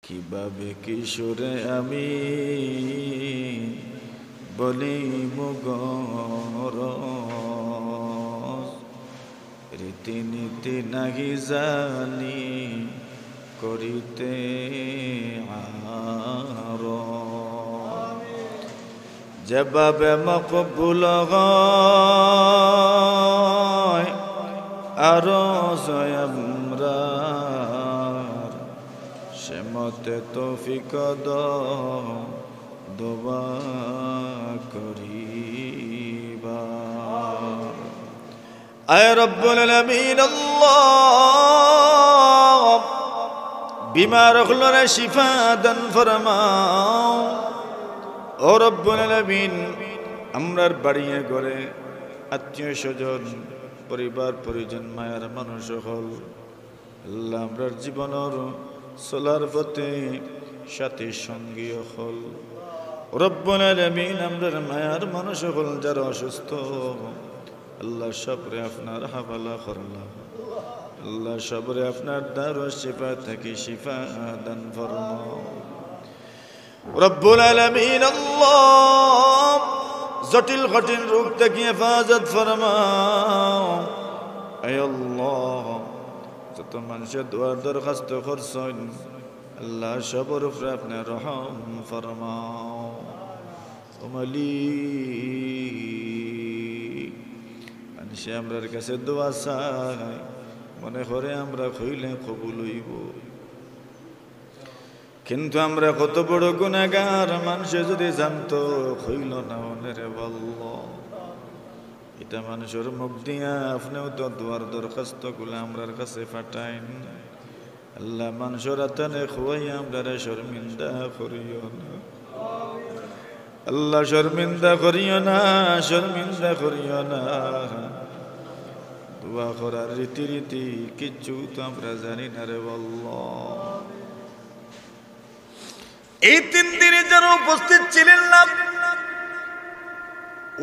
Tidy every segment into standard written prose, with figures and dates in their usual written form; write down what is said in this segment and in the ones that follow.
কিভাবে কিশোরে আমি বলি মুগরজ রীতিনীতি নাহি জানি করিতে যেভাবে মকবুল হয় আরো আমরা সে মতে তৌফিক দোয়া করিবা। আয় রব্বুল আলামিন আল্লাহ বিমার হলরে শিফা দান ফরমাও। ও রব্বুল আলামিন আমরার বাড়িয়ে ঘরে আত্মীয় স্বজন পরিবার পরিজন মায়ার মানুষ হল আল্লাহ আমরার জীবনের চলার পথে সাথী সঙ্গী হল। রব্বুল আলামিন আমরার মায়ার মানুষ হল যারা অসুস্থ আল্লাহ সবরে আপনার হাওয়ালা করলাম। আল্লাহ সবরে আপনার দারু শিফা থেকে শিফা দান ফরমাও। রব্বুল আলামিন আল্লাহ জটিল কঠিন রোগ থেকে হেফাজত ফরমাও। আয় আল্লাহ যত মানুষের দোয়ার দরখাস্ত করছেন আল্লাহ সবর উপরে আপনার রহম ফরমাও। ও মালিক মানুষে আমরার কাছে দোয়া চাই মনে করে আমরা কইলে কবুল হইব, কিন্তু আমরা কত বড় গুনাহগার মানুষে যদি জানতো হইল না মনে বলল। এটা মানুষের মুখ দিয়া আপনিও তো দোয়ার দরখাস্ত গুলো আমরার কাছে পাঠাইন। আল্লাহ মানুষের আতানে খুয়াই আমরা শর্মিন্দা করিও না, আল্লাহ শর্মিন্দা করিও না, শর্মিন্দা করিও না। দোয়া করার রীতি কিচ্ছু তো আমরা জানি না রে বলল। এই 3 দিনে যারা উপস্থিত ছিলেন না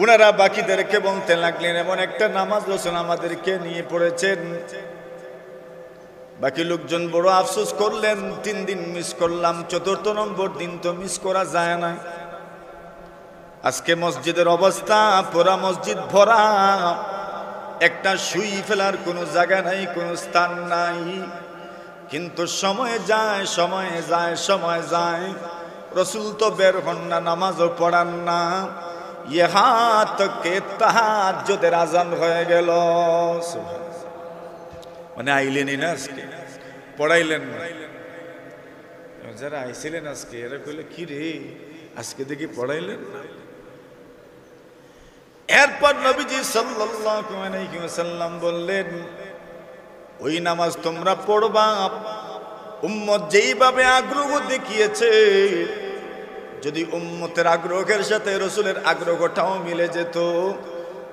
ওনারা বাকিদেরকে বলতে লাগলেন এমন একটা নামাজ রসুল আমাদেরকে নিয়ে পড়েছেন। বাকি লোকজন বড় আফসোস করলেন 3 দিন মিস করলাম, 4th নম্বর দিন তো মিস করা যায় না। আজকে মসজিদের অবস্থা পুরা মসজিদ ভরা, একটা শুই ফেলার কোনো জায়গা নাই, কোনো স্থান নাই। কিন্তু সময় যায় সময় যায় সময় যায়, রসুল তো বের হন না, নামাজও পড়ান না। ইহাতকে তাহাজ্জুদের আজান হয়ে গেল। মানে আইলেনই না, আজকে পড়াইলেন না। যারা আইছিলেন আজকে এরা কইলে কি রে আজকে দেখি পড়াইলেন না। এরপর নবীজি সাল্লাল্লাহু আলাইহি ওয়াসাল্লাম বললেন ওই নামাজ তোমরা পড়বা উম্মত যেইভাবে আগ্রহ দেখিয়েছে, যদি উম্মতের আগ্রহের সাথে রসুলের আগ্রহটাও মিলে যেত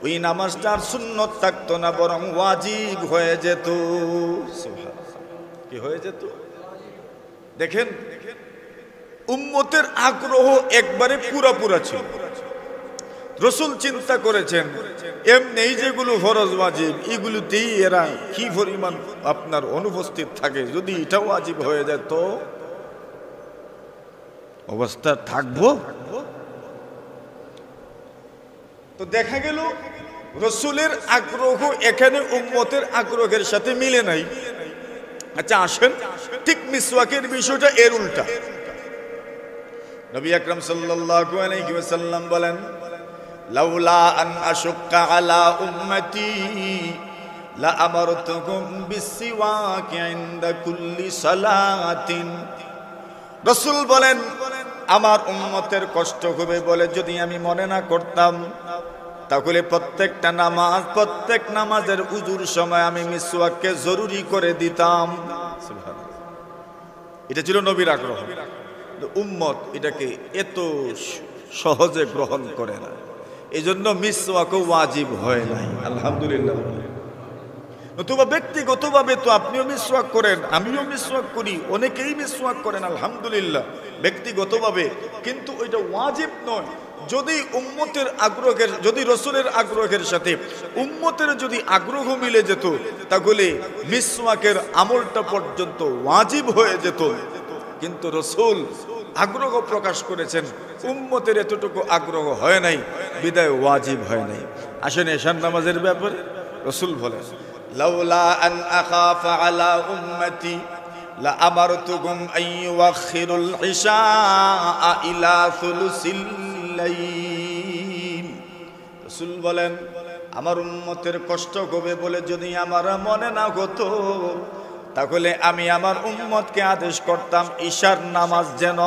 ওই নামাজটার সুন্নত থাকতো না, বরং ওয়াজিব হয়ে যেত। কি হয়ে যেত? দেখেন উম্মতের আগ্রহ একবারে পুরা ছিল। রসুল চিন্তা করেছেন এমনি যেগুলো ফরজ ওয়াজিব এগুলোতেই এরা কি পরিমাণ আপনার অনুপস্থিত থাকে, যদি এটাও ওয়াজিব হয়ে যায় তো অবস্থা থাকবো। তো দেখা গেল রসুলের আগ্রহ এখানে উম্মতের আগ্রহের সাথে মিলে নাই। আচ্ছা আসেন ঠিক মিসওয়াকের বিষয়টা এর উল্টা। নবী আকরাম সাল্লাল্লাহু আলাইহি ওয়াসাল্লাম বলেন লাউলা আন আশুক্কা আলা উম্মতি লা আমারতুকুম বিসওয়াকি ইনদা কুল্লি সালাতিন। রাসূল বলেন আমার উম্মতের কষ্ট হবে বলে যদি আমি মনে না করতাম তাহলে প্রত্যেকটা নামাজ প্রত্যেক নামাজের উজুর সময় আমি মিসওয়াককে জরুরি করে দিতাম। সুবহানাল্লাহ। এটা ছিল নবীর আগ্রহ। উম্মত এটাকে এত সহজে গ্রহণ করে না, এই জন্য মিসওয়াকও ওয়াজিব হয় নাই। আলহামদুলিল্লাহ। নতুবা ব্যক্তিগতভাবে তো আপনিও মিসওয়াক করেন, আমিও মিসওয়াক করি, অনেকেই মিসওয়াক করেন আলহামদুলিল্লাহ ব্যক্তিগতভাবে, কিন্তু ওইটা ওয়াজিব নয়। যদি উম্মতের আগ্রহের, যদি রসুলের আগ্রহের সাথে উম্মতের যদি আগ্রহ মিলে যেত তাহলে মিসওয়াকের আমলটা পর্যন্ত ওয়াজিব হয়ে যেত। কিন্তু রসুল আগ্রহ প্রকাশ করেছেন, উম্মতের এতটুকু আগ্রহ হয় নাই, বিদায় ওয়াজিব হয় নাই। আসেন এশার নামাজের ব্যাপারে রসুল বলেন, লাউলা আন আখাফা আলা উম্মতি লা আমারতুকুম আন ইউআখিরুল ইশা ইলা সুলুসিল লাইল। রসুল বলেন, আমার উম্মতের কষ্ট হবে বলে যদি আমার মনে না হতো, তাহলে আমি আমার উম্মতকে আদেশ করতাম ঈশার নামাজ যেন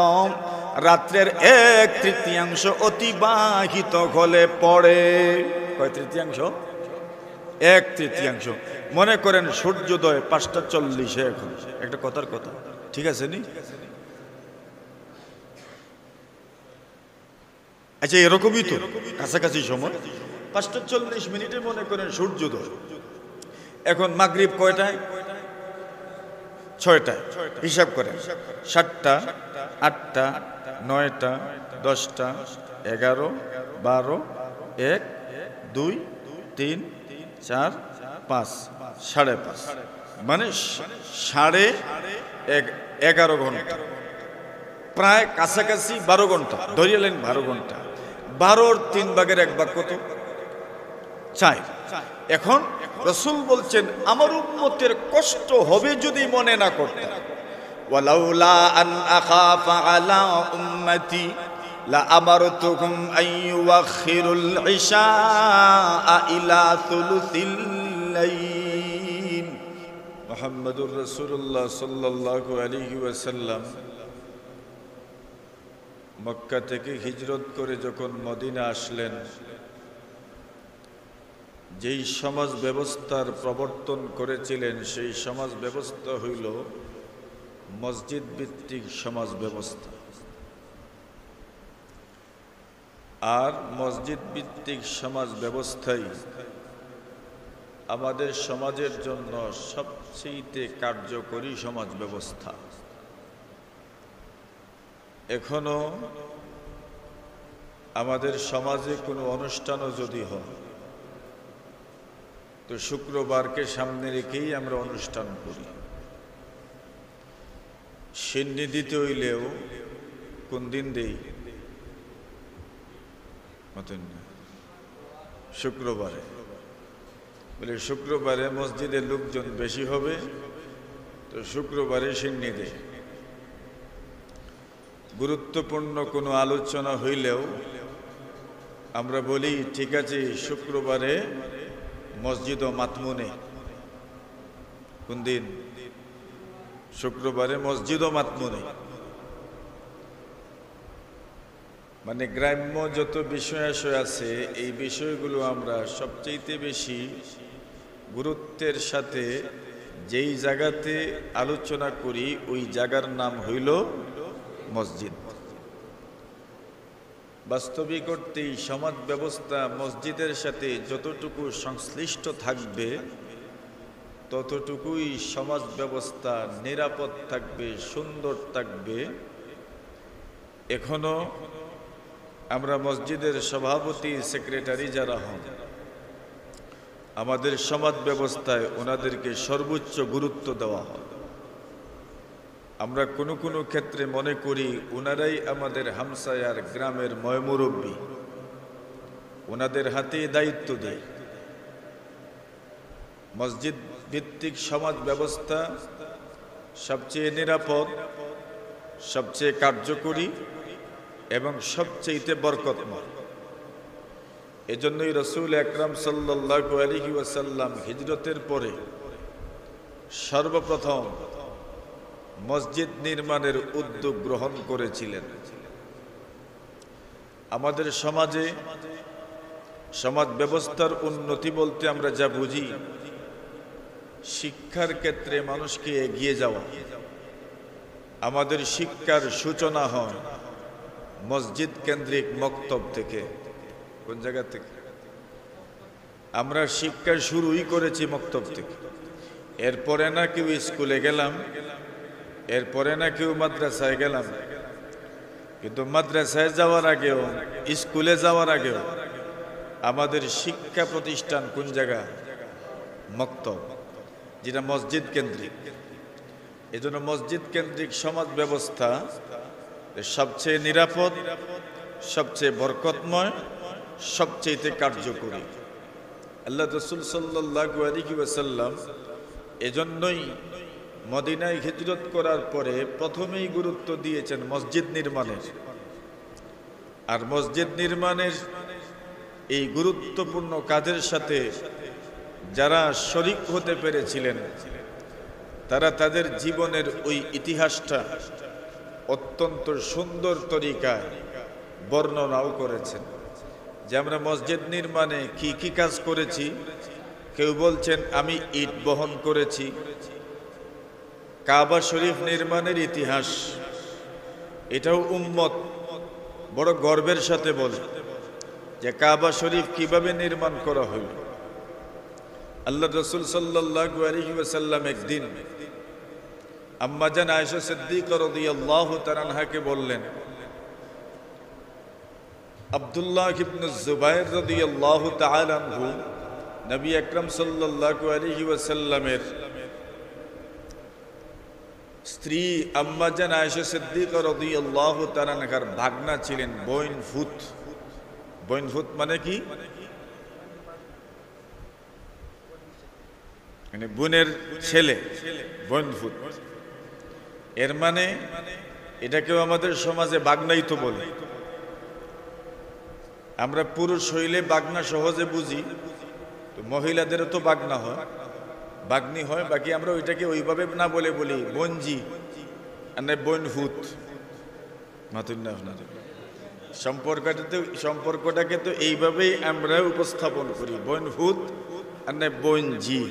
রাত্রের 1/3 অতিবাহিত হলে পড়ে। কয় তৃতীয়াংশ? 1/3। মনে করেন সূর্যোদয় 5:40 এখন, একটা কথার কথা, ঠিক আছে নি? আচ্ছা এরকমই তো কাছাকাছি সময় 5:40 মনে করেন সূর্যোদয়। এখন মাগরিব কয়টায়? 6টায়। হিসাব করেন, 7টা, 8টা, 9টা, 10টা, 11, 12, 1, 2, 3, 4, 5, 5:30, মানে 11.5 ঘন্টা, প্রায় কাছাকাছি 12 ঘন্টা ধরিলেন। 12 ঘন্টা, 12-র 3 ভাগের 1 ভাগ কত? 4। এখন রসুল বলছেন আমার উম্মতের কষ্ট হবে যদি মনে না করতেন। ওয়ালাউলা আন আখাফা আলা উম্মতি লা আমারতুকুম আন ইউআখিরুল ইশা ইলা সুলুসিল লাইল। মুহাম্মদুর রাসূলুল্লাহ সাল্লাল্লাহু আলাইহি ওয়াসাল্লাম মক্কা থেকে হিজরত করে যখন মদিনা আসলেন, যেই সমাজ ব্যবস্থার প্রবর্তন করেছিলেন সেই সমাজ ব্যবস্থা হইল মসজিদ ভিত্তিক সমাজ ব্যবস্থা। আর মসজিদ ভিত্তিক সমাজ ব্যবস্থাই আমাদের সমাজের জন্য সবচেয়ে কার্যকরী সমাজ ব্যবস্থা। এখনো আমাদের সমাজে কোনো অনুষ্ঠানও যদি হয় তো শুক্রবারকে সামনে রেখেই আমরা অনুষ্ঠান করি। সিন্নি দিতে হইলেও কোন দিন দেই? শুক্রবারে। বলে শুক্রবারে মসজিদে লোকজন বেশি হবে তো শুক্রবারে সিন্নি দেয়। গুরুত্বপূর্ণ কোনো আলোচনা হইলেও আমরা বলি ঠিক আছে শুক্রবারে মসজিদ ও মাতমুনে। কোন দিন? শুক্রবারে মসজিদ ও মাতমুনে। মানে গ্রাম্য যত বিষয় আছে এই বিষয়গুলো আমরা সবচেয়ে বেশি গুরুত্বের সাথে যেই জায়গাতে আলোচনা করি ওই জায়গার নাম হইল মসজিদ। বাস্তবিক অর্থেই সমাজ ব্যবস্থা মসজিদের সাথে যতটুকু সংশ্লিষ্ট থাকবে ততটুকুই সমাজ ব্যবস্থা নিরাপদ থাকবে, সুন্দর থাকবে। এখনো আমরা মসজিদের সভাপতি, সেক্রেটারি যারা হন, আমাদের সমাজ ব্যবস্থায় ওনাদেরকে সর্বোচ্চ গুরুত্ব দেওয়া হয়। আমরা কোনো কোনো ক্ষেত্রে মনে করি ওনারাই আমাদের হামসায়ার গ্রামের ময়মুরব্বী, ওনাদের হাতে দায়িত্ব দেয়। মসজিদ ভিত্তিক সমাজ ব্যবস্থা সবচেয়ে নিরাপদ, সবচেয়ে কার্যকরী এবং সবচেয়ে বরকতময়। এজন্যই রাসূল আকরাম সাল্লাল্লাহু আলাইহি ওয়াসাল্লাম হিজরতের পরে সর্বপ্রথম মসজিদ নির্মাণের উদ্যোগ গ্রহণ করেছিলেন। আমাদের সমাজে সমাজ ব্যবস্থার উন্নতি বলতে আমরা যা বুঝি, শিক্ষার ক্ষেত্রে মানুষকে এগিয়ে যাওয়া। আমাদের শিক্ষার সূচনা হয় মসজিদ কেন্দ্রিক মক্তব থেকে। কোন জায়গা থেকে? আমরা শিক্ষা শুরুই করেছি মক্তব থেকে। এরপরে না কেউ স্কুলে গেলাম, এরপরে না কেউ মাদ্রাসায় গেলাম, কিন্তু মাদ্রাসায় যাওয়ার আগেও, স্কুলে যাওয়ার আগেও আমাদের শিক্ষা প্রতিষ্ঠান কোন জায়গা? মক্তব, যেটা মসজিদ কেন্দ্রিক। এজন্য মসজিদ কেন্দ্রিক সমাজ ব্যবস্থা সবচেয়ে নিরাপদ, সবচেয়ে বরকতময়, সবচেয়ে কার্যকরী। আল্লাহ রাসূল সাল্লাল্লাহু আলাইহি ওয়াসাল্লাম এজন্যই মদিনায় হিজরত করার পরে প্রথমেই গুরুত্ব দিয়েছেন মসজিদ নির্মাণের। আর মসজিদ নির্মাণের এই গুরুত্বপূর্ণ কাজের সাথে যারা শরীক হতে পেরেছিলেন তারা তাদের জীবনের ওই ইতিহাসটা অত্যন্ত সুন্দর তরিকায় বর্ণনাও করেছেন, যে আমরা মসজিদ নির্মাণে কি কি কাজ করেছি। কেউ বলছেন আমি ইট বহন করেছি। কাবা শরীফ নির্মাণের ইতিহাস, এটাও উম্মত বড় গর্বের সাথে বলে যে কাবা শরীফ কিভাবে নির্মাণ করা হলো। আল্লাহ রাসূল সাল্লাল্লাহু আলাইহি ওয়াসাল্লাম একদিন আম্মা জান আয়েশা সিদ্দিকা রাদিয়াল্লাহু তাআলা আনহাকে বললেন, আব্দুল্লাহ ইবনে জুবায়ের রাদিয়াল্লাহু তাআলা আনহু নবী আকরাম সাল্লাল্লাহু আলাইহি ওয়াসাল্লামের স্ত্রী আম্মা জান আয়েশা সিদ্দিকা রাদিয়াল্লাহু তাআলা আনহার ভাগনা ছিলেন বইনফুত। বইনফুত মানে কি? মানে বোনের ছেলে, বইনফুত। এর মানে এটাকেও আমাদের সমাজে বাগনাই তো বলে। আমরা পুরুষ হইলে বাগনা সহজে বুঝি, তো মহিলাদেরও তো বাগনা হয়, বাগনি হয়। বাকি আমরা ওইটাকে ওইভাবে না বলে বলি বঞ্জি আর বইনফুত। সম্পর্কটাকে তো এইভাবেই আমরা উপস্থাপন করি, বইনফুত আর বইনজি।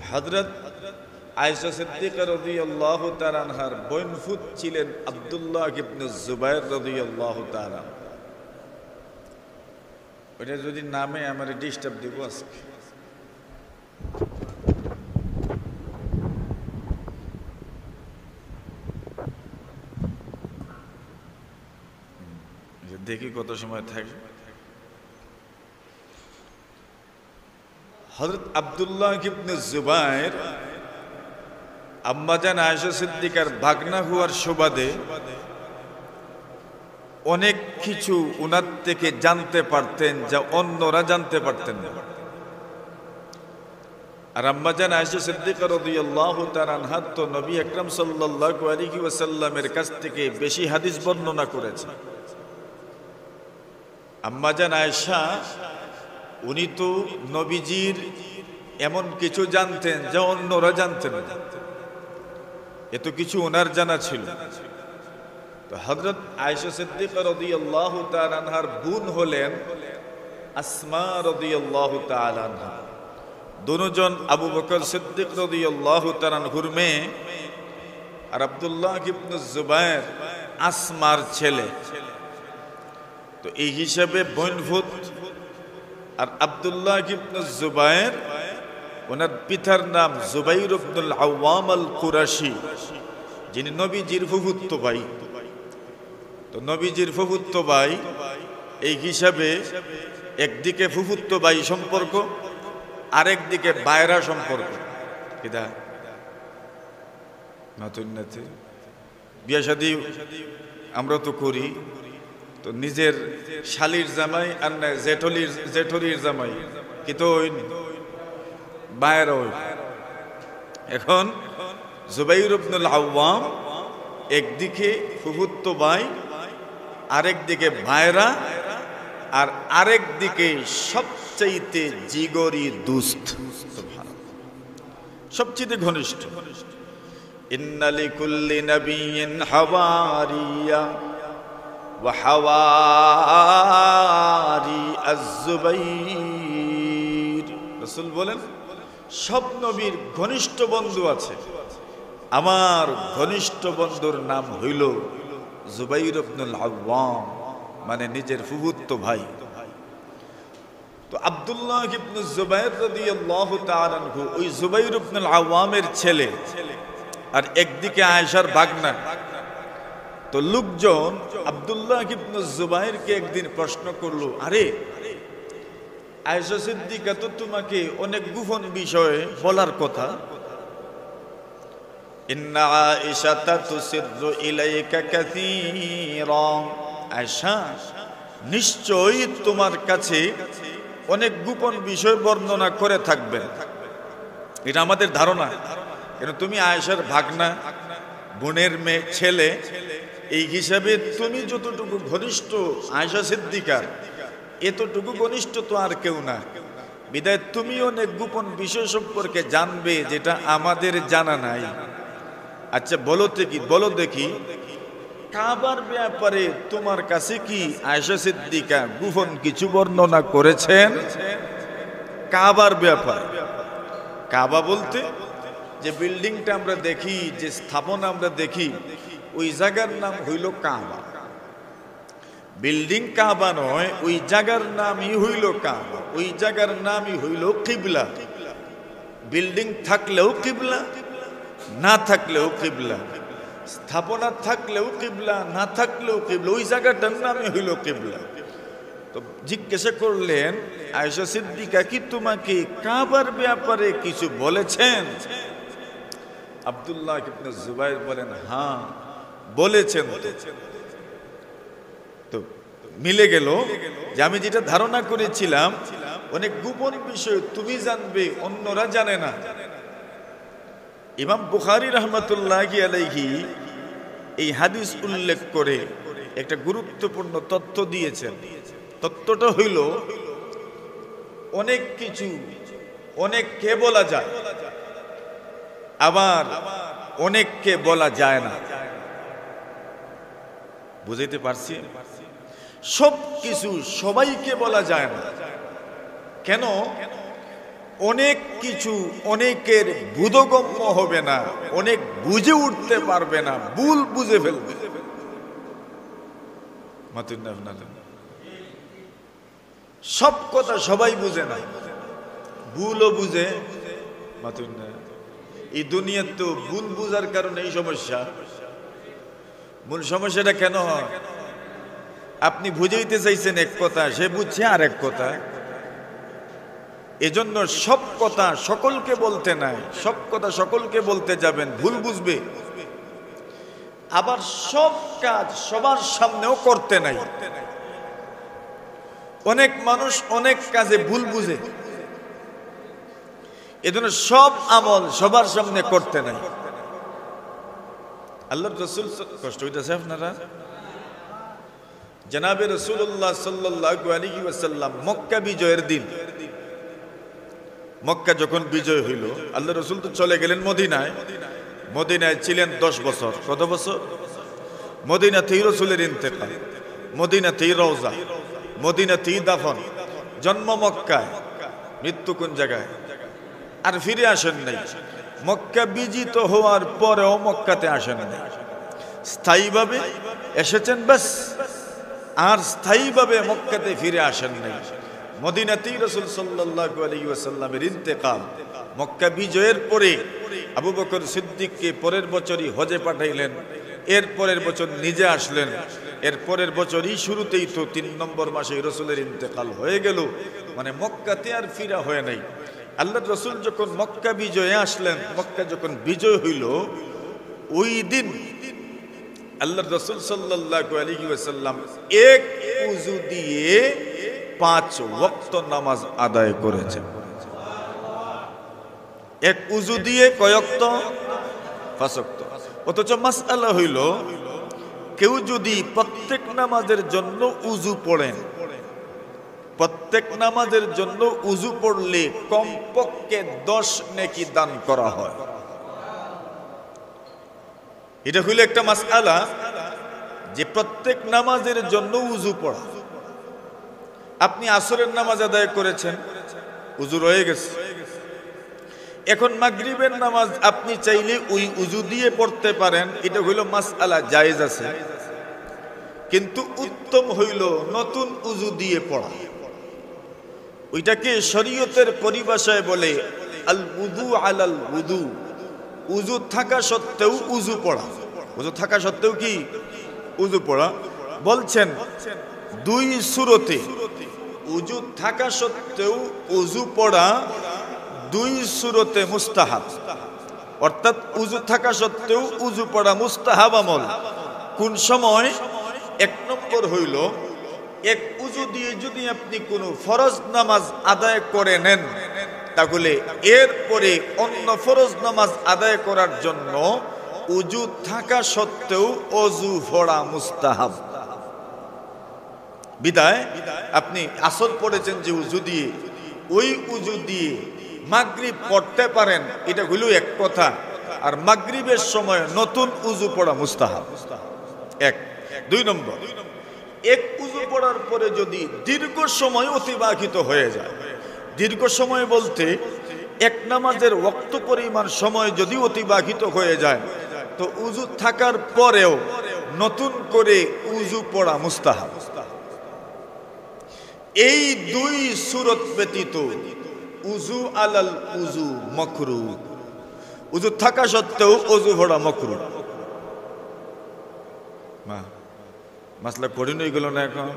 হযরত আয়েশা সিদ্দিকা রাদিয়াল্লাহু তাআলা আনহার বইনফুত ছিলেন আব্দুল্লাহ ইবনে জুবায়ের রাদিয়াল্লাহু তাআলা। ওটা যদি নামে আমার ডিস্টার্ব দিব আজকে। দেখি কত সময় থাকে। হযরত আব্দুল্লাহ ইবনে জুবায়ের আম্মা জান আয়েশা সিদ্দিকার ভাগনা হওয়ার সুবাদে অনেক কিছু উনার থেকে জানতে পারতেন যা অন্যরা জানতে পারতেন না। আর আম্মা জান আয়েশা সিদ্দিকা রাদিয়াল্লাহু তাআলা আনহা তো নবী আকরাম সাল্লাল্লাহু আলাইহি ওয়াসাল্লামের কাছ থেকে বেশি হাদিস বর্ণনা করেছেন। আম্মা জান আয়েশা উনি তো নবীজির এমন কিছু জানতেন যা অন্যরা জানতেন না, এত কিছু ওনার জানা ছিল। তো হযরত আয়েশা সিদ্দিকা রাদিয়াল্লাহু তাআলা আনহার বোন হলেন আসমা রাদিয়াল্লাহু তাআলা আনহা। দুজন আবু বকর সিদ্দিক রাদিয়াল্লাহু তাআলা আনহুর মেয়ে, আর আব্দুল্লাহ ইবনে জুবায়ের আসমার ছেলে। তো এই হিসাবে বইনফুত। আর আব্দুল্লাহ ইবনে জুবায়ের ওনার পিতার নাম জুবাইর ইবনুল আওয়াম আল কুরাশি, যিনি নবীজির ফুফুতো ভাই। তো নবীজির ফুফুতো ভাই এই হিসাবে একদিকে ফুফুতো ভাই সম্পর্ক, আরেকদিকে বায়রা সম্পর্ক। কিদা নতুন নাতি বিয়া শাদী আমরা তো করি, তো নিজের শালির জামাই আর না জেঠলির জামাই কি তো বায়রা। এখন জুবাইর ইবনুল আওয়াম একদিকে ফুফুতো ভাই, আরেকদিকে বায়রা, আর আরেকদিকে সবচাইতে জিগরি দুস্ত, সবচেয়ে ঘনিষ্ঠ। ইন্না লিকুল্লি নাবিয়্যিন হাওয়ারিয়া ওয়া হাওয়ারি আয-যুবাইর। রাসূল বলেন সব নবীর ঘনিষ্ঠ বন্ধু আছে, আমার ঘনিষ্ঠ বন্ধুর নাম হইল জুবাইর ইবনুল আওয়াম, মানে নিজের ফুফুতো ভাই। তো আব্দুল্লাহ ইবনে জুবায়ের রাদিয়াল্লাহু তাআলা আনহু ওই জুবাইর ইবনুল আওয়ামের ছেলে, আর একদিকে আয়েশার ভাগনা। তো লোকজন আব্দুল্লাহ ইবনে জুবায়েরকে একদিন প্রশ্ন করলো, আরে আয়েশা সিদ্দিকা তো তোমাকে অনেক গোপন বিষয়ে বলার কথা, ইন্না আয়েশাতা তুসিররু ইলাইকা কাসীরা, আয়েশা নিশ্চয়ই তোমার কাছে অনেক গোপন বিষয় বর্ণনা করে থাকবেন। এটা আমাদের ধারণা, কারণ তুমি আয়েশার ভাগনা, বোনের মেয়ে, ছেলে, এই হিসাবে তুমি যতটুকু ঘনিষ্ঠ আয়েশা সিদ্দিকার, এতটুকু ঘনিষ্ঠ তো আর কেউ না। বিদায় তুমি অনেক গোপন বিষয় সম্পর্কে জানবে যেটা আমাদের জানা নাই। আচ্ছা বলো দেখি কাবার ব্যাপারে তোমার কাছে কি আয়েশা সিদ্দিকা গোপন কিছু বর্ণনা করেছেন? কাবার ব্যাপারে, কাবা বলতে যে বিল্ডিংটা আমরা দেখি, যে স্থাপনা আমরা দেখি, ওই জায়গার নাম হইল কাবা। বিল্ডিং কাবা নয়, ওই জায়গার নামই হইল কাবা, ওই জায়গার নামই হইল কিবলা। বিল্ডিং থাকলেও কিবলা, না থাকলেও কিবলা, স্থাপনা থাকলেও কিবলা, না থাকলেও কিবলা, ওই জায়গাটার নামই হইল কিবলা। তো জিজ্ঞাসা করলেন, আয়েশা সিদ্দিকা কি তোমাকে কাবার ব্যাপারে কিছু বলেছেন? আব্দুল্লাহ ইবনে জুবাইর বলেন, হ্যাঁ বলেছেন। তো মিলে গেল যে আমি যেটা ধারণা করেছিলাম অনেক গোপন বিষয় তুমি জানবে, অন্যরা জানে না। ইমাম বুখারী রাহমাতুল্লাহি আলাইহি এই হাদিস উল্লেখ করে একটা গুরুত্বপূর্ণ তথ্য দিয়েছেন। তথ্যটা হইল অনেক কিছু অনেককে বলা যায়, আবার অনেককে বলা যায় না। বুঝাইতে পারছি? সব কিছু সবাইকে বলা যায় না। কেন? অনেক কিছু অনেকের বোধগম্য হবে না, অনেক বুঝে উঠতে পারবে না, ভুল বুঝে ফেলবে। সব কথা সবাই বুঝে না, ভুলও বুঝে। এই দুনিয়ার তো ভুল বুঝার কারণে এই সমস্যা। মূল সমস্যাটা কেন হয়? আপনি বুঝাইতে চাইছেন এক কথা, সে বুঝছে আর এক কথা। এজন্য সব কথা সকলকে বলতে নাই, সব কথা সকলকে বলতে যাবেন ভুল বুঝবে। আবার সব কাজ সবার সামনেও করতে নাই। অনেক মানুষ অনেক কাজে ভুল বুঝে, এজন্য সব আমল সবার সামনে করতে নাই। আল্লাহর রাসূল, কষ্ট হইতেছে আপনারা? জনাবে রাসূলুল্লাহ সাল্লাল্লাহু আলাইহি ওয়াসাল্লাম মক্কা বিজয়ের দিন, মক্কা যখন বিজয় হইল, আল্লাহ রাসূল তো চলে গেলেন মদিনায়। মদিনায় ছিলেন 10 বছর। কত বছর? মদিনাতেই রাসূলের ইন্তেকাল, মদিনাতেই রওজা, মদিনাতেই দাফন। জন্ম মক্কায়, মৃত্যু কোন জায়গায়? আর ফিরে আসেন নাই। মক্কা বিজিত হওয়ার পরেও মক্কাতে আসেন নাই, স্থায়ীভাবে এসেছেন ব্যাস, আর স্থায়ীভাবে মক্কাতে ফিরে আসেন নাই। মদিনাতেই রাসূল সাল্লাল্লাহু আলাইহি ওয়াসাল্লামের ইন্তেকাল। মক্কা বিজয়ের পরে আবু বকর সিদ্দিককে পরের বছরই হজে পাঠাইলেন, এর পরের বছর নিজে আসলেন, এর পরের বছরই শুরুতেই তো 3 নম্বর মাসে রাসূলের ইন্তেকাল হয়ে গেল। মানে মক্কাতে আর ফিরা হয় নাই। আল্লাহর রাসূল যখন মক্কা বিজয়ে আসলেন, মক্কা যখন বিজয় হইল, ওই দিন আল্লাহর রাসূল সাল্লাল্লাহু আলাইহি ওয়াসাল্লাম এক উযু দিয়ে 5 ওয়াক্ত নামাজ আদায় করেছেন। এক উযু দিয়ে কয় ওয়াক্ত? 5 ওয়াক্ত। অথচ মাসআলা হইল, কেউ যদি প্রত্যেক নামাজের জন্য উযু পড়েন, প্রত্যেক নামাজের জন্য উযু পড়লে কমপক্ষে 10 নেকি দান করা হয়। এটা হইল একটা মাসআলা, যে প্রত্যেক নামাজের জন্য উযু পড়া। আপনি আসরের নামাজ আদায় করেছেন, উযু রয়ে গেছে। এখন মাগরিবের নামাজ আপনি চাইলে ওই উযু দিয়ে পড়তে পারেন, এটা হইল মাসআলা, জায়েজ আছে। কিন্তু উত্তম হইল নতুন উযু দিয়ে পড়া। ওইটাকে শরীয়তের পরিভাষায় বলে আল উযু আলাল উযু। উযু থাকা সত্ত্বেও উযু পড়া। উযু থাকা সত্ত্বেও কি? উযু পড়া। বলছেন 2 সূরতে উযু থাকা সত্ত্বেও উযু পড়া 2 সূরতে মুস্তাহাব। অর্থাৎ উযু থাকা সত্ত্বেও উযু পড়া মুস্তাহাব আমল। কোন সময়? এক নম্বর হইল, এক উযু দিয়ে যদি আপনি কোনো ফরজ নামাজ আদায় করে নেন, তাহলে এরপরে অন্য ফরজ নামাজ আদায় করার জন্য উযু থাকা সত্ত্বেও ওযু পড়া মুস্তাহাব। বিদায় আপনি আসর পড়েছেন যে উযু দিয়ে, ওই উযু দিয়ে মাগরিব পড়তে পারেন, এটা হইল এক কথা। আর মাগরিবের সময় নতুন উযু পড়া মুস্তাহাব, এক। দুই নম্বর, এক উযু পড়ার পরে যদি দীর্ঘ সময় অতিবাহিত হয়ে যায়, দীর্ঘ সময় বলতে এক নামাজের ওয়াক্ত পরিমাণ সময় যদি অতিবাহিত হয়ে যায়, তো উযু থাকার পরেও নতুন করে উযু পড়া মুস্তাহাব। এই দুই সূরত ব্যতীত উযু আলাল উযু মাকরুহ। উযু থাকা সত্ত্বেও উযু পড়া মাকরুহ। মাসলা কঠিন হয়ে গেল না এখন?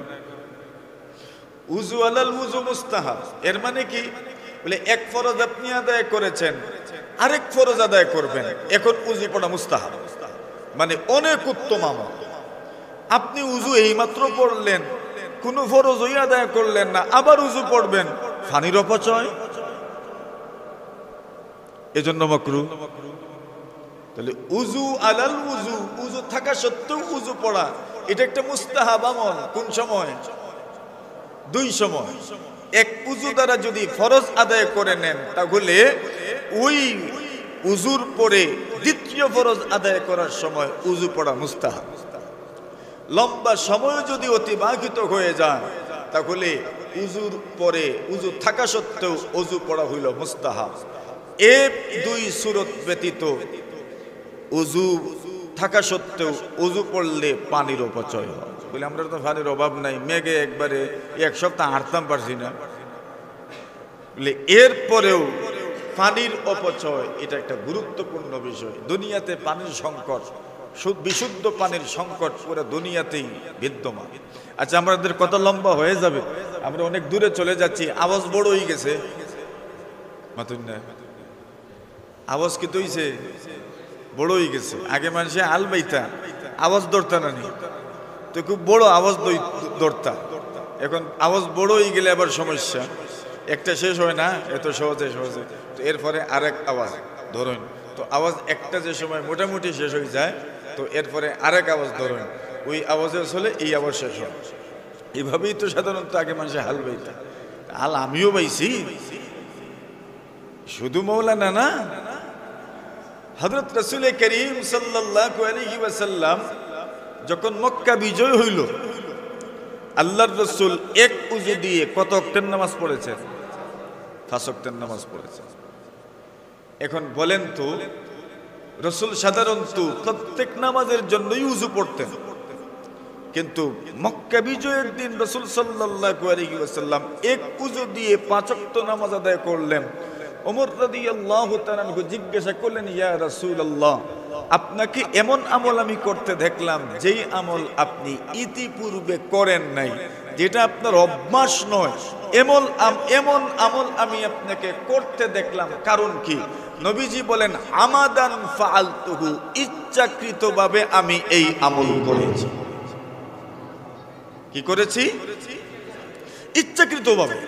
উযু আলাল উযু মুস্তাহাব এর মানে কি? বলে এক ফরজ আপনি আদায় করেছেন, আরেক ফরজ আদায় করবেন, এখন উযু পড়া মুস্তাহাব, মানে অনেক উত্তম আমল। আপনি উযু এইমাত্র পড়লেন, কোনো ফরজই আদায় করলেন না, আবার উযু পড়বেন, পানির অপচয়, এজন্য মাকরুহ। তাহলে উযু আলাল উযু, উযু থাকা সত্ত্বেও উযু পড়া, এটা একটা মুস্তাহাব আমল। কোন সময়? দুই সময়। এক উযু দ্বারা যদি ফরজ আদায় করে নেন, তাহলে ওই উযুর পরে দ্বিতীয় ফরজ আদায় করার সময় উযু পড়া মুস্তাহাব। লম্বা সময় যদি অতিবাহিত হয়ে যায়, তাহলে উযুর পরে উযু থাকা সত্ত্বেও উযু পড়া হইল মুস্তাহাব। এই দুই সূরত ব্যতীত উযু থাকা সত্ত্বেও উযু পড়লে পানির অপচয় হয়। বলে আমরা তো পানির অভাব নাই, মেঘে একবারে এক সপ্তাহ হাঁটতাম পারছি না। বলে এরপরেও পানির অপচয়, এটা একটা গুরুত্বপূর্ণ বিষয়। দুনিয়াতে পানির সংকট, বিশুদ্ধ পানির সংকট পুরো দুনিয়াতেই বিদ্যমান। আচ্ছা, আমাদের কত লম্বা হয়ে যাবে, আমরা অনেক দূরে চলে যাচ্ছি, আওয়াজ বড় হয়ে গেছে। মাতুন না, আওয়াজ কি তৈছে বড় হয়ে গেছে। আগে মানুষে আল বাইতা আওয়াজ ধরতা না নি, তো খুব বড় আওয়াজ ধরতা। এখন আওয়াজ বড় হয়ে গেলে আবার সমস্যা, একটা শেষ হয় না এত সহজে সহজে, তো এরপরে আরেক আওয়াজ ধরুন। তো আওয়াজ একটা যে সময় মোটামুটি শেষ হয়ে যায়, তো এরপরে আরেক আওয়াজ ধরুন, ওই আওয়াজে চলে এই আওয়াজ শেষ হয়। এইভাবেই তো সাধারণত আগে মানুষে হাল বাইতা। হাল আমিও পাইছি, শুধু মৌলানা না, হযরত রাসূল করিম সাল্লাল্লাহু আলাইহি ওয়াসাল্লাম যখন মক্কা বিজয় হইল, আল্লাহর রাসূল এক উযু দিয়ে কত ওয়াক্তের নামাজ পড়েছেন? 5 ওয়াক্তের নামাজ পড়েছেন। এখন বলেন তো, রাসূল সাধারণত প্রত্যেক নামাজের জন্যই উযু পড়তেন, কিন্তু মক্কা বিজয়ের দিন রাসূল সাল্লাল্লাহু আলাইহি ওয়াসাল্লাম এক উযু দিয়ে 5 ওয়াক্ত নামাজ আদায় করলেন। ওমর রাদিয়াল্লাহু তাআলা জিজ্ঞাসা করলেন, ইয়া রাসূলুল্লাহ, আপনাকে এমন আমল আমি করতে দেখলাম যেই আমল আপনি ইতিপূর্বে করেন নাই, যেটা আপনার অভ্যাস নয়, এমন আমল আমি আপনাকে করতে দেখলাম, কারণ কি? নবীজি বলেন, আমাদান ফাআলতুহু, ইচ্ছাকৃতভাবে আমি এই আমল করেছি। কি করেছি? ইচ্ছাকৃতভাবে।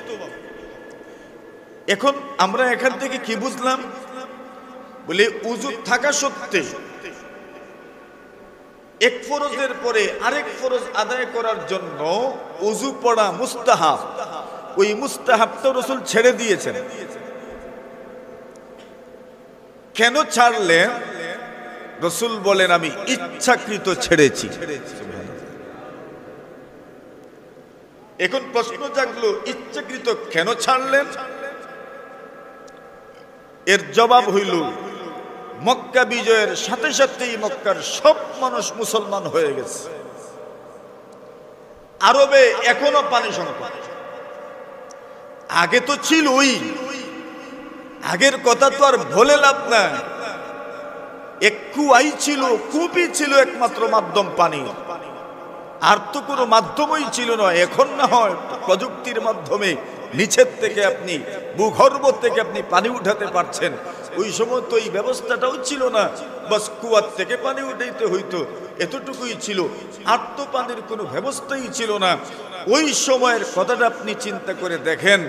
এখন আমরা এখান থেকে কি বুঝলাম? বলে উযু থাকা সত্ত্বে এক ফরজের পরে আরেক ফরজ আদায় করার জন্য উযু পড়া মুস্তাহাব। ওই মুস্তাহাবটা রাসূল ছেড়ে দিয়েছেন। কেন ছাড়লেন? রাসূল বলেন, আমি ইচ্ছাকৃত ছেড়েছি। এখন প্রশ্ন জাগলো, ইচ্ছাকৃত কেন ছাড়লেন? এর জবাব হইল, মক্কা বিজয়ের সাথে সাথেই মক্কার সব মানুষ মুসলমান হয়ে গেছে। আরবে এখনো পানি সংকট, আগে তো ছিলই, আগের কথা তো আর বলে লাভ নাই। এক কুয়াই ছিল, কূপই ছিল একমাত্র মাধ্যম পানি, আর তো কোনো মাধ্যমই ছিল না। এখন না হয় প্রযুক্তির মাধ্যমে নিচের থেকে আপনি ভূগর্ভ থেকে আপনি পানি উঠাতে পারছেন। ওই সময় তো এই ব্যবস্থাটাও ছিল না, বাস কুয়ার থেকে পানি উঠাইতে হইতো, এতটুকুই ছিল। আর তো পানির কোনো ব্যবস্থাই ছিল না। ওই সময়ের কথাটা আপনি চিন্তা করে দেখেন,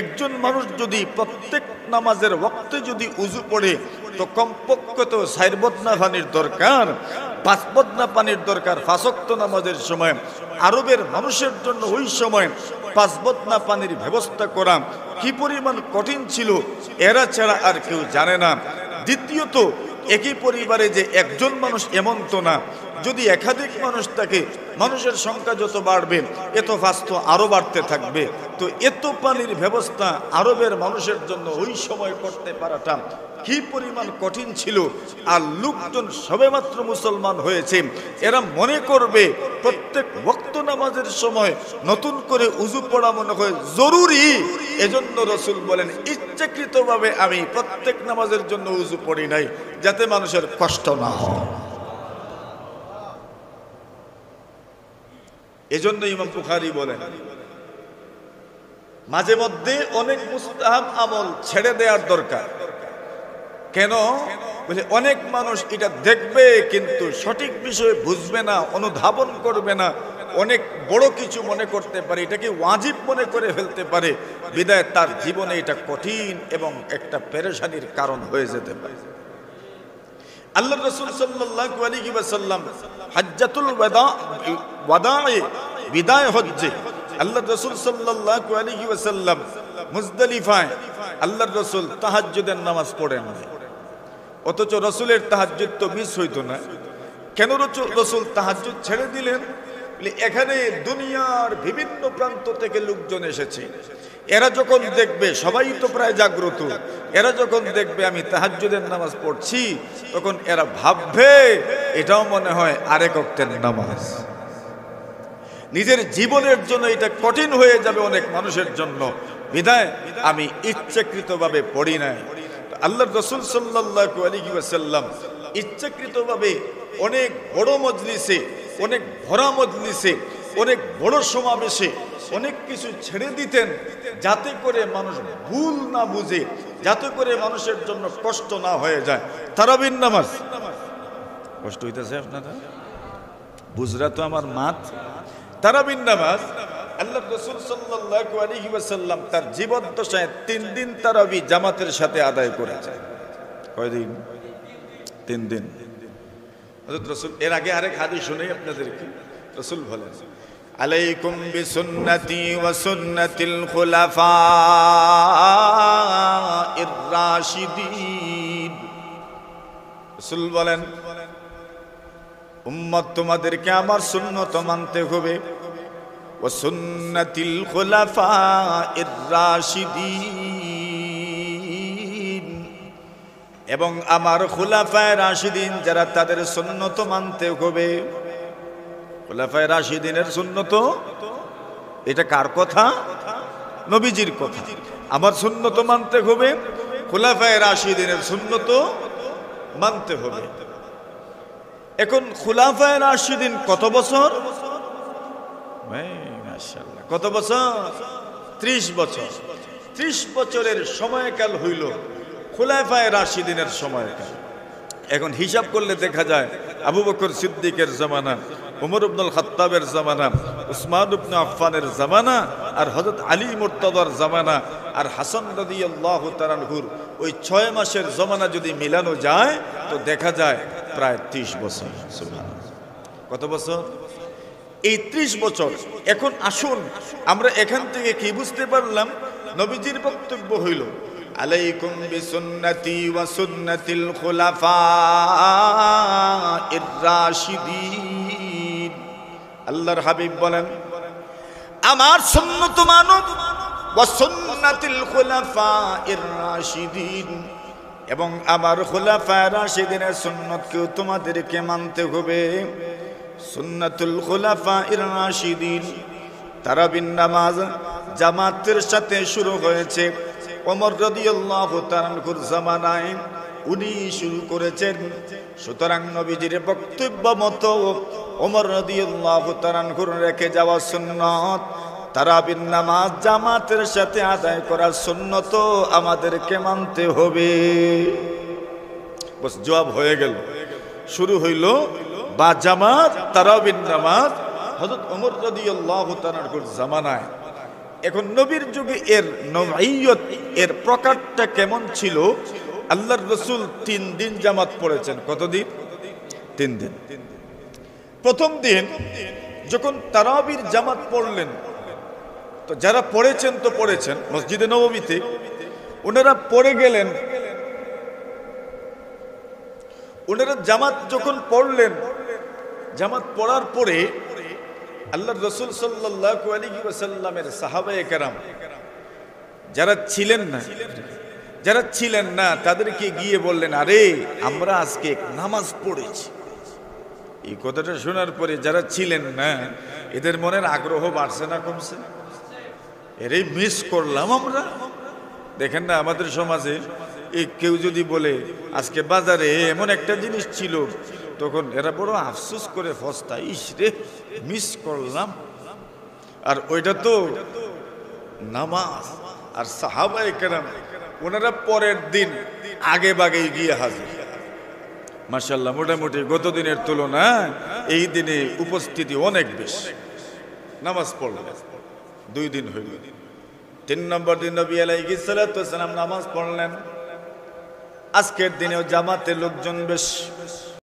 একজন মানুষ যদি প্রত্যেক নামাজের ওয়াক্তে যদি উযু পড়ে, তো কমপক্ষে তো 4 বদনা পানির দরকার, 5 বদনা পানির দরকার 5 ওয়াক্ত নামাজের সময়। আরবের মানুষের জন্য ওই সময় 5 বদনা পানির ব্যবস্থা করা কি পরিমাণ কঠিন ছিল, এরা ছাড়া আর কেউ জানে না। দ্বিতীয়ত, একই পরিবারে যে একজন মানুষ এমন তো না, যদি একাধিক মানুষ থাকে, মানুষের সংখ্যা যত বাড়বে এত ফাস্ত আরো বাড়তে থাকবে। তো এত পানির ব্যবস্থা আরবের মানুষের জন্য ওই সময় করতে পারাটা কি পরিমাণ কঠিন ছিল। আর লোকজন সবেমাত্র মুসলমান হয়েছে, এরা মনে করবে প্রত্যেক ওয়াক্ত নামাজের সময় নতুন করে উযু পড়া মনে হয় জরুরি। এজন্য রাসূল বলেন, ইচ্ছাকৃতভাবে আমি প্রত্যেক নামাজের জন্য উযু পড়ি নাই, যাতে মানুষের কষ্ট না হয়। এজন্য ইমাম বুখারী বলেন, মাঝে মধ্যে অনেক মুস্তাহাব আমল ছেড়ে দেওয়ার দরকার। কেন? বলে অনেক মানুষ এটা দেখবে কিন্তু সঠিক বিষয় বুঝবে না, অনুধাবন করবে না, অনেক বড় কিছু মনে করতে পারে, এটাকে ওয়াজিব মনে করে ফেলতে পারে, বিদায় তার জীবনে এটা কঠিন এবং একটা পেরেশানির কারণ হয়ে যেতে পারে। আল্লাহর রাসূল সাল্লাল্লাহু আলাইহি ওয়াসাল্লাম হজ্জাতুল ওয়াদায়ে বিদায় হজ্জে আল্লাহর রাসূল সাল্লাল্লাহু আলাইহি ওয়াসাল্লাম মুজদালিফায় আল্লাহর রাসূল তাহাজ্জুদের নামাজ পড়েন। অথচ রাসূলের তাহাজ্জুদ তো মিস হইতো না। কেন রাসূল তাহাজ্জুদ ছেড়ে দিলেন? এখানে দুনিয়ার বিভিন্ন প্রান্ত থেকে লোকজন এসেছে, এরা যখন দেখবে, সবাই তো প্রায় জাগ্রত, এরা যখন দেখবে আমি তাহাজ্জুদের নামাজ পড়ছি, তখন এরা ভাববে এটাও মনে হয় আরেক ওয়াক্তের নামাজ। নিজের জীবনের জন্য এটা কঠিন হয়ে যাবে অনেক মানুষের জন্য, বিধায় আমি ইচ্ছাকৃতভাবে পড়ি নাই। আল্লাহর রাসূল সাল্লাল্লাহু আলাইহি ওয়াসাল্লাম ইচ্ছাকৃতভাবে অনেক বড় মজলিসে, অনেক ভরা মজলিসে, অনেক বড় সমাবেশে অনেক কিছু ছেড়ে দিতেন, যাতে করে মানুষ ভুল না বুঝে, যাতে করে মানুষের জন্য কষ্ট না হয়ে যায়। তারাবির নামাজ, কষ্ট হইতেছে আপনারা? বুঝরা তো আমার মাত। তারাবির নামাজ আল্লাহর রাসূল সাল্লাল্লাহু আলাইহি ওয়াসাল্লাম তার জীবদ্দশায় 3 দিন তারাবি জামাতের সাথে আদায় করেছেন। কয়দিন? 3 দিন। হযরত রাসূল, এর আগে আরেক হাদিস শুনাই আপনাদেরকে। রাসূল বলেন, আলাইকুম বিসুন্নতি ওয়া সুন্নাতিল খুলাফাইর রাশিদিন। রাসূল বলেন, উম্মত তোমাদেরকে আমার সুন্নত মানতে হবে, ওয়া সুন্নাতিল খুলাফাইর রাশিদিন, এবং আমার খুলাফায়ে রাশিদিন যারা তাদের সুন্নত মানতে হবে। খুলাফায়ে রাশিদিনের সুন্নত, এটা কার কথা? নবীজির কথা। আমার সুন্নত মানতে হবে, খুলাফায়ে রাশিদিনের সুন্নত মানতে হবে। এখন খুলাফায়ে রাশিদিন কত বছর? মাশাআল্লাহ, কত বছর? 30 বছর। 30 বছরের সময়কাল হইল খুলাফায়ে রাশিদিনের সময়কাল। এখন হিসাব করলে দেখা যায় আবু বকর সিদ্দিকের জামানা, উমর ইবনুল খাত্তাবের জামানা, উসমান ইবনে আফফানের জামানা, আর হযরত আলী মুর্তজার জামানা, আর হাসান রাদিয়াল্লাহু তাআলা আনহুর ওই 6 মাসের জামানা যদি মিলানো যায় তো দেখা যায় প্রায় 30 বছর। সুবহানাল্লাহ, কত বছর? এই 30 বছর। এখন আসুন আমরা এখান থেকে কি বুঝতে পারলাম? নবীজির বক্তব্য হইল, আলাইকুম বিসুন্নতি ওয়া সুন্নাতিল খুলাফাইর রাশিদিন। আল্লাহর হাবিব বলেন, আমার সুন্নত মানো, ওয়া সুন্নাতিল খুলাফাইর রাশিদিন, এবং আমার খুলাফায়ে রাশিদিনের সুন্নতকেও তোমাদেরকে মানতে হবে। সুন্নাতুল খুলাফাইর রাশিদিন। তারাবির নামাজ জামাতের সাথে শুরু হয়েছে ওমর রাদিয়াল্লাহু তাআলা আনহুর জামানায়, উনি শুরু করেছেন। সুতরাং নবীজির বক্তব্য মতো ওমর রাদিয়াল্লাহু তাআলা আনহুর রেখে যাওয়া সুন্নাত তারাবির নামাজ জামাতের সাথে আদায় করার সুন্নত আমাদেরকে মানতে হবে। বস জবাব হয়ে গেল। শুরু হইল বা জামাত তারাবির নামাজ হযরত ওমর রাদিয়াল্লাহু তাআলার জামানায়। এখন নবীর যুগে এর নওয়াইয়ত এর প্রকারটা কেমন ছিল? আল্লাহর রাসূল 3 দিন জামাত পড়েছেন। কতদিন? 3 দিন। প্রথম দিন যখন তারাবির জামাত পড়লেন, তো যারা পড়েছেন তো পড়েছেন মসজিদে নববীতে, ওনারা পড়ে গেলেন। ওনারা জামাত যখন পড়লেন, জামাত পড়ার পরে আল্লাহর রাসূল সাল্লাল্লাহু আলাইহি ওয়াসাল্লামের সাহাবায়ে কেরাম যারা ছিলেন না তাদেরকে গিয়ে বললেন, আরে আমরা আজকে নামাজ পড়েছি। এই কথাটা শোনার পরে যারা ছিলেন না এদের মনের আগ্রহ বাড়ছে না কমছে? এরই মিস করলাম আমরা। দেখেন না আমাদের সমাজে এই কেউ যদি বলে আজকে বাজারে এমন একটা জিনিস ছিল, তখন এরা বড় আফসোস করে ফস্তায়, ইস রে মিস করলাম। আর ওইটা তো নামাজ। আর সাহাবায়ে কেরাম ওনারা পরের দিন আগে বাগে গিয়ে হাজির। মাশাআল্লাহ, মোটামুটি গত দিনের তুলনায় এই দিনে উপস্থিতি অনেক বেশি। নামাজ পড়লেন, 2 দিন হইল। 3 নম্বর দিন নবী আলাইহিস সালাতু ওয়াস সালাম নামাজ পড়লেন। আজকের দিনেও জামাতে লোকজন বেশ।